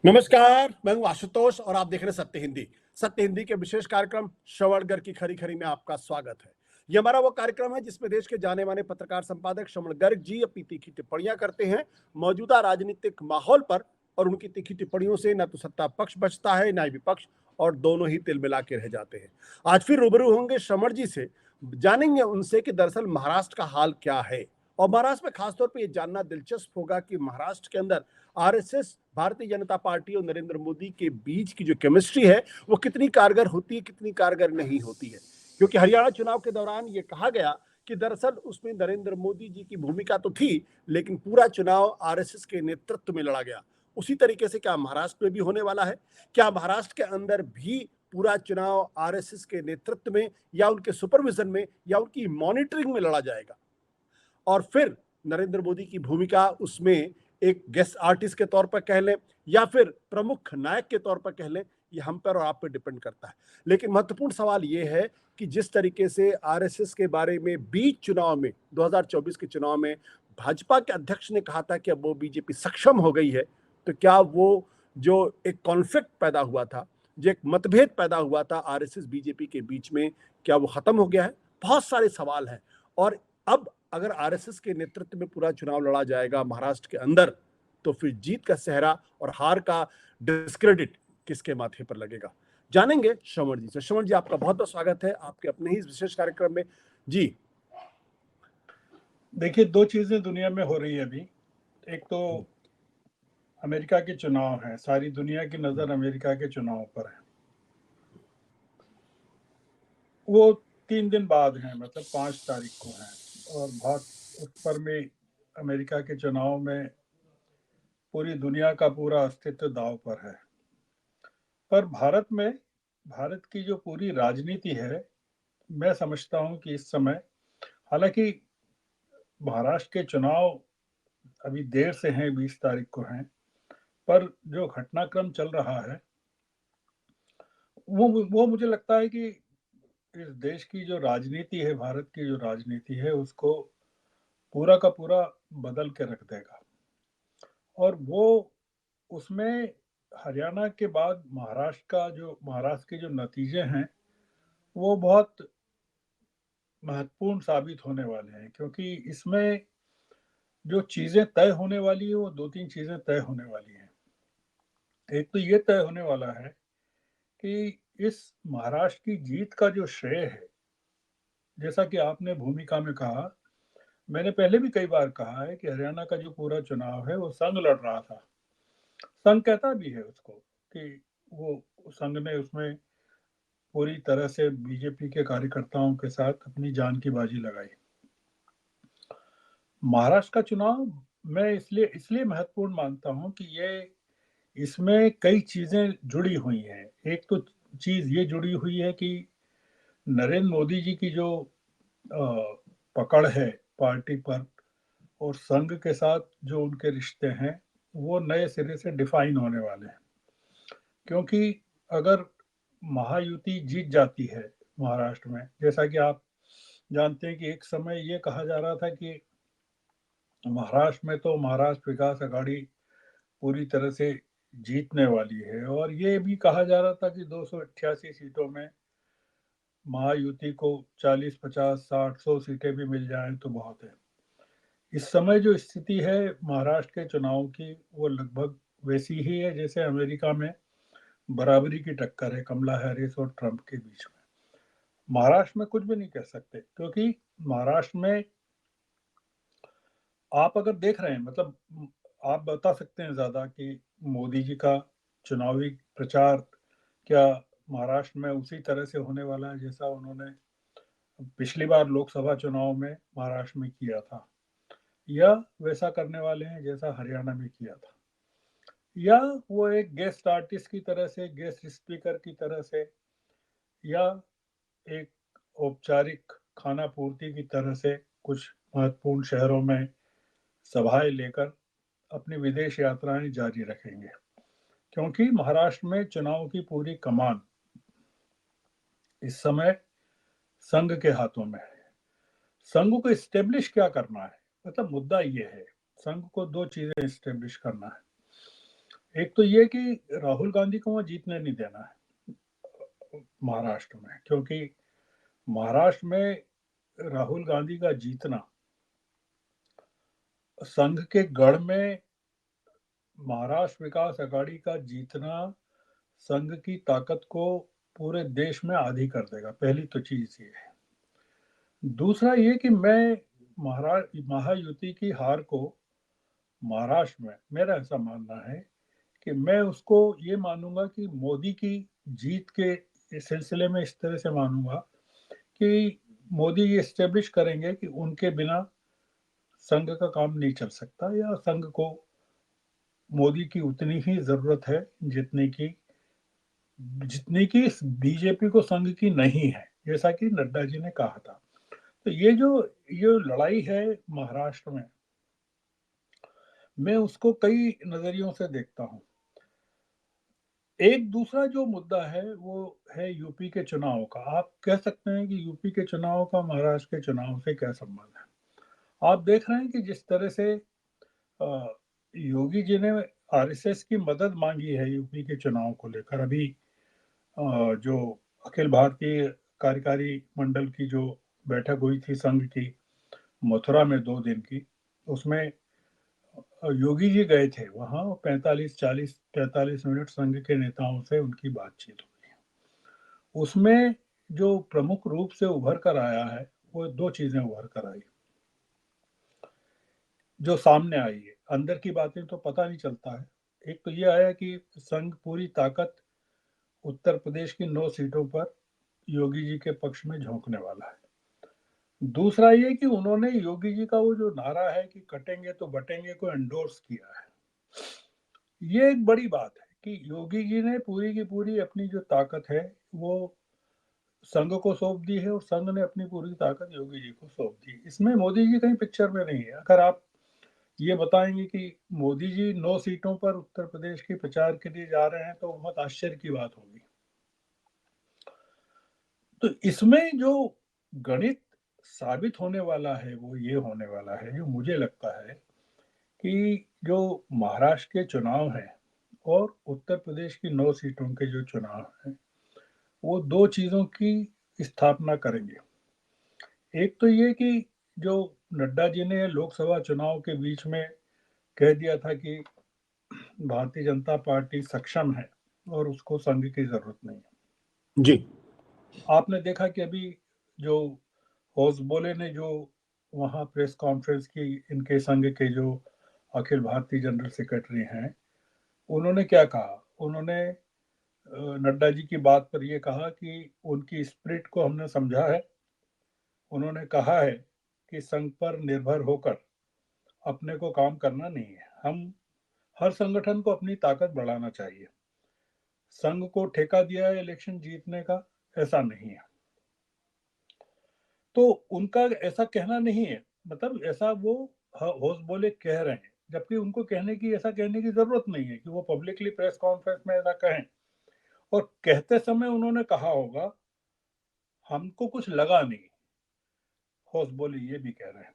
नमस्कार, मैं हूं आशुतोष और आप देख रहे हैं सत्य हिंदी। सत्य हिंदी के विशेष कार्यक्रम श्रवणगढ़ की खरी खरी में आपका स्वागत है। ये हमारा वो कार्यक्रम है जिसमें देश के जाने माने पत्रकार संपादक श्रवण गर्ग जी अपनी तीखी टिप्पणियां करते हैं मौजूदा राजनीतिक माहौल पर, और उनकी तीखी टिप्पणियों से न तो सत्ता पक्ष बचता है, न ही विपक्ष, और दोनों ही तिल मिला के रह जाते हैं। आज फिर रूबरू होंगे श्रवण जी से, जानेंगे उनसे कि दरअसल महाराष्ट्र का हाल क्या है। और महाराष्ट्र में खासतौर पर यह जानना दिलचस्प होगा कि महाराष्ट्र के अंदर आरएसएस, भारतीय जनता पार्टी और नरेंद्र मोदी के बीच की जो केमिस्ट्री है वो कितनी कारगर होती है, कितनी कारगर नहीं होती है। क्योंकि हरियाणा चुनाव के दौरान ये कहा गया कि दरअसल उसमें नरेंद्र मोदी जी की भूमिका तो थी, लेकिन पूरा चुनाव आरएसएस के नेतृत्व में लड़ा गया। उसी तरीके से क्या महाराष्ट्र में भी होने वाला है? क्या महाराष्ट्र के अंदर भी पूरा चुनाव आरएसएस के नेतृत्व में या उनके सुपरविजन में या उनकी मॉनिटरिंग में लड़ा जाएगा? और फिर नरेंद्र मोदी की भूमिका उसमें एक गेस्ट आर्टिस्ट के तौर पर कह लें या फिर प्रमुख नायक के तौर पर कह लें, ये हम पर और आप पर डिपेंड करता है। लेकिन महत्वपूर्ण सवाल ये है कि जिस तरीके से आरएसएस के बारे में बीच चुनाव में 2024 के चुनाव में भाजपा के अध्यक्ष ने कहा था कि अब वो बीजेपी सक्षम हो गई है, तो क्या वो जो एक कॉन्फ्लिक्ट पैदा हुआ था, जो एक मतभेद पैदा हुआ था आरएसएस बीजेपी के बीच में, क्या वो खत्म हो गया है? बहुत सारे सवाल हैं। और अब अगर आरएसएस के नेतृत्व में पूरा चुनाव लड़ा जाएगा महाराष्ट्र के अंदर, तो फिर जीत का सेहरा और हार का डिस्क्रेडिट किसके माथे पर लगेगा? जानेंगे श्रवण जी से। श्रवण जी, आपका बहुत बहुत स्वागत है आपके अपने ही इस विशेष कार्यक्रम में जी। देखिए, दो चीजें दुनिया में हो रही है अभी। एक तो अमेरिका के चुनाव है, सारी दुनिया की नजर अमेरिका के चुनाव पर है। वो 3 दिन बाद है, मतलब 5 तारीख को है, और बहुत उस पर में अमेरिका के चुनाव में पूरी दुनिया का पूरा अस्तित्व दांव पर है। पर भारत की जो पूरी राजनीति है, मैं समझता हूं कि इस समय, हालांकि महाराष्ट्र के चुनाव अभी देर से हैं, 20 तारीख को हैं, पर जो घटनाक्रम चल रहा है वो मुझे लगता है कि इस देश की जो राजनीति है, भारत की जो राजनीति है, उसको पूरा का पूरा बदल के रख देगा। और वो उसमें हरियाणा के बाद महाराष्ट्र के जो नतीजे हैं वो बहुत महत्वपूर्ण साबित होने वाले हैं, क्योंकि इसमें जो चीजें तय होने वाली है वो 2-3 चीजें तय होने वाली हैं। एक तो ये तय होने वाला है कि इस महाराष्ट्र की जीत का जो श्रेय है, जैसा कि आपने भूमिका में कहा, मैंने पहले भी कई बार कहा है कि हरियाणा का जो पूरा चुनाव है वो संघ लड़ रहा था। संघ कहता भी है उसको कि वो संघ ने उसमें पूरी तरह से बीजेपी के कार्यकर्ताओं के साथ अपनी जान की बाजी लगाई। महाराष्ट्र का चुनाव मैं इसलिए महत्वपूर्ण मानता हूं कि ये इसमें कई चीजें जुड़ी हुई हैं। एक तो चीज ये जुड़ी हुई है कि नरेंद्र मोदी जी की जो पकड़ है पार्टी पर और संघ के साथ जो उनके रिश्ते हैं, वो नए सिरे से डिफाइन होने वाले हैं। क्योंकि अगर महायुति जीत जाती है महाराष्ट्र में, जैसा कि आप जानते हैं कि एक समय ये कहा जा रहा था कि महाराष्ट्र में तो महाराष्ट्र विकास अघाड़ी पूरी तरह से जीतने वाली है, और ये भी कहा जा रहा था कि 288 सीटों में महायुति को 40, 50, 60, 100 सीटें भी मिल जाएं तो बहुत है। इस समय जो स्थिति है महाराष्ट्र के चुनाव की, वो लगभग वैसी ही है जैसे अमेरिका में बराबरी की टक्कर है कमला हैरिस और ट्रंप के बीच में। महाराष्ट्र में कुछ भी नहीं कह सकते, क्योंकि महाराष्ट्र में आप अगर देख रहे हैं, मतलब आप बता सकते हैं ज्यादा कि मोदी जी का चुनावी प्रचार क्या महाराष्ट्र में उसी तरह से होने वाला है जैसा उन्होंने पिछली बार लोकसभा चुनाव में महाराष्ट्र में किया था, या वैसा करने वाले हैं जैसा हरियाणा में किया था, या वो एक गेस्ट आर्टिस्ट की तरह से, गेस्ट स्पीकर की तरह से, या एक औपचारिक खाना पूर्ति की तरह से कुछ महत्वपूर्ण शहरों में सभाएं लेकर अपनी विदेश यात्राएं जारी रखेंगे। क्योंकि महाराष्ट्र में चुनाव की पूरी कमान इस समय संघ के हाथों में है। संघ को इस्टेब्लिश क्या करना है, मतलब मुद्दा ये है, संघ को 2 चीजें इस्टेब्लिश करना है। एक तो ये कि राहुल गांधी को वहाँ जीतने नहीं देना है महाराष्ट्र में, क्योंकि महाराष्ट्र में राहुल गांधी का जीतना संघ के गढ़ में, महाराष्ट्र विकास अघाड़ी का जीतना संघ की ताकत को पूरे देश में आधी कर देगा। पहली तो चीज ये है। दूसरा ये कि मैं महायुति की हार को महाराष्ट्र में, मेरा ऐसा मानना है कि मैं उसको ये मानूंगा कि मोदी की जीत के इस सिलसिले में इस तरह से मानूंगा कि मोदी ये एस्टेब्लिश करेंगे कि उनके बिना संघ का काम नहीं चल सकता, या संघ को मोदी की उतनी ही जरूरत है जितनी की बीजेपी को संघ की नहीं है, जैसा कि नड्डा जी ने कहा था। तो ये लड़ाई है महाराष्ट्र में, मैं उसको कई नजरियों से देखता हूँ। एक दूसरा जो मुद्दा है वो है यूपी के चुनाव का। आप कह सकते हैं कि यूपी के चुनाव का महाराष्ट्र के चुनाव से क्या संबंध है। आप देख रहे हैं कि जिस तरह से योगी जी ने आरएसएस की मदद मांगी है यूपी के चुनाव को लेकर। अभी जो अखिल भारतीय कार्यकारी मंडल की जो बैठक हुई थी संघ की मथुरा में 2 दिन की, उसमें योगी जी गए थे वहां। 45 संघ के नेताओं से उनकी बातचीत हुई। उसमें जो प्रमुख रूप से उभर कर आया है वो 2 चीजें उभर कर आई, जो सामने आई है। अंदर की बातें तो पता नहीं चलता है। एक तो ये आया कि संघ पूरी ताकत उत्तर प्रदेश की 9 सीटों पर योगी जी के पक्ष में झोंकने वाला है। दूसरा ये कि उन्होंने योगी जी का वो जो नारा है कि कटेंगे तो बटेंगे को एंडोर्स किया है। ये एक बड़ी बात है कि योगी जी ने पूरी की पूरी अपनी जो ताकत है वो संघ को सौंप दी है, और संघ ने अपनी पूरी ताकत योगी जी को सौंप दी। इसमें मोदी जी कहीं पिक्चर में नहीं है। अगर आप ये बताएंगे कि मोदी जी 9 सीटों पर उत्तर प्रदेश के प्रचार के लिए जा रहे हैं तो बहुत आश्चर्य की बात होगी। तो इसमें जो गणित साबित होने वाला है वो ये होने वाला है, जो मुझे लगता है कि जो महाराष्ट्र के चुनाव हैं और उत्तर प्रदेश की 9 सीटों के जो चुनाव हैं वो 2 चीजों की स्थापना करेंगे। एक तो ये कि जो नड्डा जी ने लोकसभा चुनाव के बीच में कह दिया था कि भारतीय जनता पार्टी सक्षम है और उसको संघ की जरूरत नहीं है। जी। आपने देखा कि अभी जो होसबोले ने जो वहाँ प्रेस कॉन्फ्रेंस की, इनके संघ के जो अखिल भारतीय जनरल सेक्रेटरी हैं, उन्होंने क्या कहा। उन्होंने नड्डा जी की बात पर यह कहा कि उनकी स्पिरिट को हमने समझा है। उन्होंने कहा है कि संघ पर निर्भर होकर अपने को काम करना नहीं है। हम हर संगठन को अपनी ताकत बढ़ाना चाहिए। संघ को ठेका दिया है इलेक्शन जीतने का, ऐसा नहीं है। तो उनका ऐसा कहना नहीं है, मतलब ऐसा वो होश बोले कह रहे हैं, जबकि उनको ऐसा कहने की जरूरत नहीं है कि वो पब्लिकली प्रेस कॉन्फ्रेंस में ऐसा कहें। और कहते समय उन्होंने कहा होगा हमको कुछ लगा नहीं, होश बोले ये भी कह रहे हैं।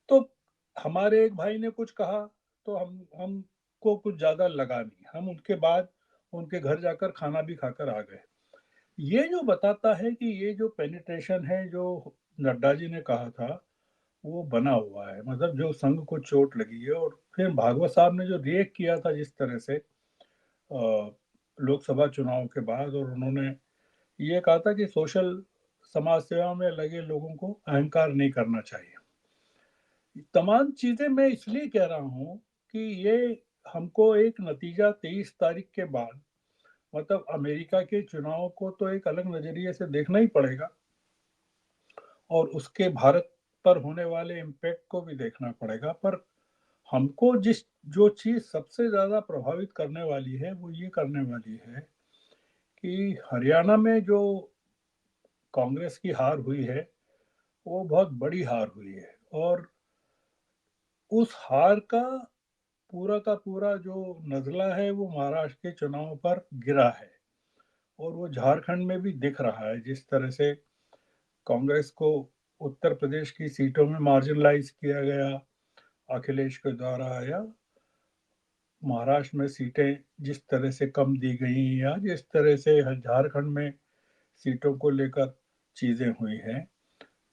तो हमारे एक भाई ने कुछ कहा तो हमको कुछ ज्यादा लगा नहीं, हम उनके बाद उनके घर जाकर खाना भी खाकर आ गए। ये जो बताता है कि ये जो पेनिट्रेशन है जो नड्डा जी ने कहा था वो बना हुआ है, मतलब जो संघ को चोट लगी है। और फिर भागवत साहब ने जो रिएक्ट किया था जिस तरह से लोकसभा चुनाव के बाद, और उन्होंने ये कहा था कि सोशल समाज सेवा में लगे लोगों को अहंकार नहीं करना चाहिए। तमाम चीजें मैं इसलिए कह रहा हूँ कि ये हमको एक नतीजा 23 तारीख के बाद, मतलब अमेरिका के चुनाव को तो एक अलग नजरिए से देखना ही पड़ेगा, और उसके भारत पर होने वाले इम्पैक्ट को भी देखना पड़ेगा। पर हमको जो चीज सबसे ज्यादा प्रभावित करने वाली है वो ये करने वाली है कि हरियाणा में जो कांग्रेस की हार हुई है वो बहुत बड़ी हार हुई है, और उस हार का पूरा जो नजला है वो महाराष्ट्र के चुनाव पर गिरा है। और वो झारखंड में भी दिख रहा है, जिस तरह से कांग्रेस को उत्तर प्रदेश की सीटों में मार्जिनलाइज किया गया अखिलेश के द्वारा, या महाराष्ट्र में सीटें जिस तरह से कम दी गई या जिस तरह से झारखंड में सीटों को लेकर चीजें हुई हैं,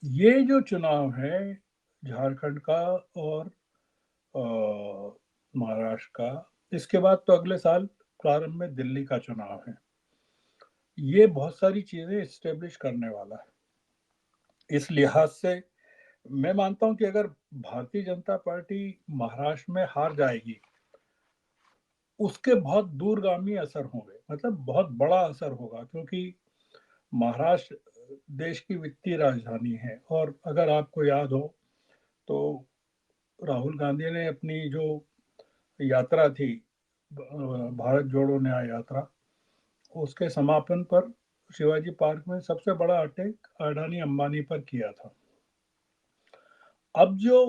ये जो चुनाव है झारखंड का और महाराष्ट्र का, इसके बाद तो अगले साल प्रारंभ में दिल्ली का चुनाव है। ये बहुत सारी चीजें इस्टेब्लिश करने वाला है। इस लिहाज से मैं मानता हूं कि अगर भारतीय जनता पार्टी महाराष्ट्र में हार जाएगी, उसके बहुत दूरगामी असर होंगे, मतलब बहुत बड़ा असर होगा, क्योंकि महाराष्ट्र देश की वित्तीय राजधानी है। और अगर आपको याद हो तो राहुल गांधी ने अपनी जो यात्रा थी, भारत जोड़ो न्याय यात्रा, उसके समापन पर शिवाजी पार्क में सबसे बड़ा अटैक अडानी अंबानी पर किया था। अब जो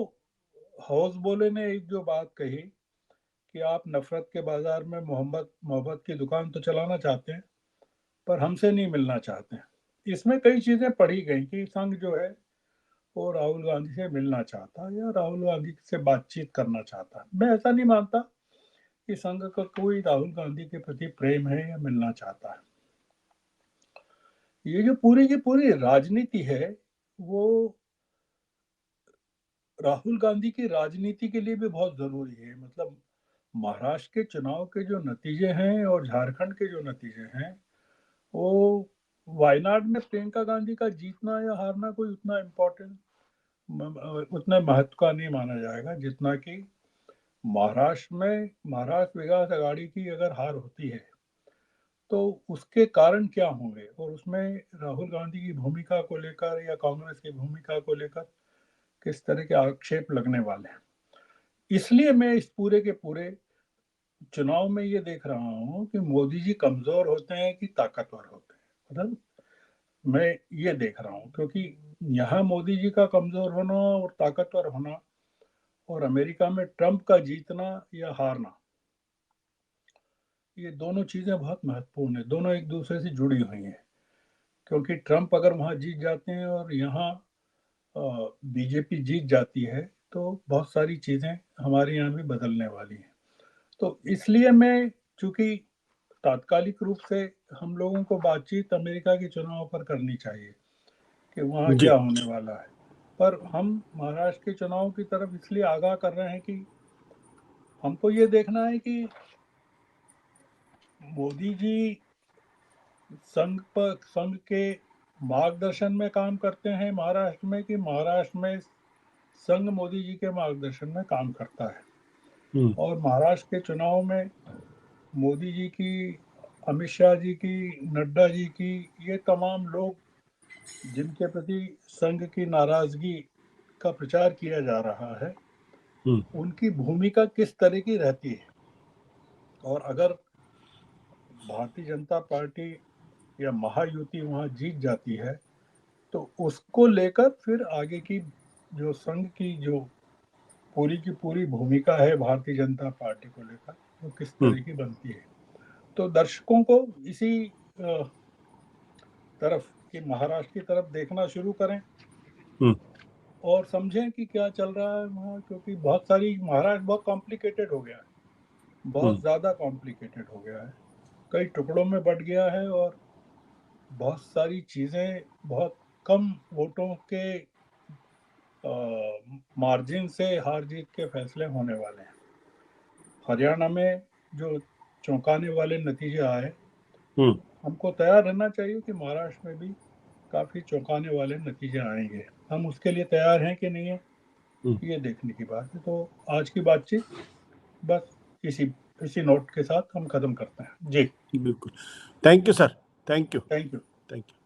हाउस बोले ने एक जो बात कही कि आप नफरत के बाजार में मोहब्बत की दुकान तो चलाना चाहते हैं, पर हमसे नहीं मिलना चाहते हैं। इसमें कई चीजें पढ़ी गई कि संघ जो है वो राहुल गांधी से मिलना चाहता या राहुल गांधी से बातचीत करना चाहता। मैं ऐसा नहीं मानता कि संघ का कोई राहुल गांधी के प्रति प्रेम है या मिलना चाहता है। ये जो पूरी की पूरी राजनीति है, वो राहुल गांधी की राजनीति के लिए भी बहुत जरूरी है। मतलब महाराष्ट्र के चुनाव के जो नतीजे हैं और झारखंड के जो नतीजे हैं, वो वायनाड में प्रियंका गांधी का जीतना या हारना कोई उतना इम्पोर्टेंट, उतना महत्व का नहीं माना जाएगा, जितना कि महाराष्ट्र में महाराष्ट्र विकास अघाड़ी की अगर हार होती है तो उसके कारण क्या होंगे और उसमें राहुल गांधी की भूमिका को लेकर या कांग्रेस की भूमिका को लेकर किस तरह के आक्षेप लगने वाले हैं। इसलिए मैं इस पूरे के पूरे चुनाव में ये देख रहा हूँ कि मोदी जी कमजोर होते हैं कि ताकतवर होते हैं। मतलब मैं ये देख रहा हूँ, क्योंकि यहाँ मोदी जी का कमजोर होना और ताकतवर होना और अमेरिका में ट्रंप का जीतना या हारना, ये दोनों चीजें बहुत महत्वपूर्ण है। दोनों एक दूसरे से जुड़ी हुई हैं, क्योंकि ट्रंप अगर वहां जीत जाते हैं और यहाँ बीजेपी जीत जाती है तो बहुत सारी चीजें हमारे यहाँ भी बदलने वाली हैं। तो इसलिए मैं, चूंकि तात्कालिक रूप से हम लोगों को बातचीत अमेरिका के चुनाव पर करनी चाहिए कि वहाँ जी क्या होने वाला है, पर हम महाराष्ट्र के चुनाव की तरफ इसलिए आगाह कर रहे हैं कि हमको ये देखना है कि मोदी जी संघ के मार्गदर्शन में काम करते हैं महाराष्ट्र में, कि महाराष्ट्र में संघ मोदी जी के मार्गदर्शन में काम करता है। और महाराष्ट्र के चुनाव में मोदी जी की, अमित शाह जी की, नड्डा जी की, ये तमाम लोग जिनके प्रति संघ की नाराजगी का प्रचार किया जा रहा है, उनकी भूमिका किस तरह की रहती है। और अगर भारतीय जनता पार्टी या महायुति वहां जीत जाती है तो उसको लेकर फिर आगे की जो संघ की जो पूरी की पूरी भूमिका है भारतीय जनता पार्टी को लेकर, वो किस तरह की बनती है। तो दर्शकों को इसी तरफ कि महाराष्ट्र की तरफ देखना शुरू करें और समझें कि क्या चल रहा है वहाँ, क्योंकि बहुत सारी, महाराष्ट्र बहुत कॉम्प्लिकेटेड हो गया है, बहुत ज़्यादा कॉम्प्लिकेटेड हो गया है, कई टुकड़ों में बट गया है और बहुत सारी चीज़ें बहुत कम वोटों के मार्जिन से हार जीत के फैसले होने वाले हैं। हरियाणा में जो चौंकाने वाले नतीजे आए, हमको तैयार रहना चाहिए कि महाराष्ट्र में भी काफी चौंकाने वाले नतीजे आएंगे। हम उसके लिए तैयार हैं कि नहीं है, ये देखने की बात है। तो आज की बातचीत बस इसी नोट के साथ हम खत्म करते हैं। जी बिल्कुल। Thank you sir, thank you. Thank you. Thank you.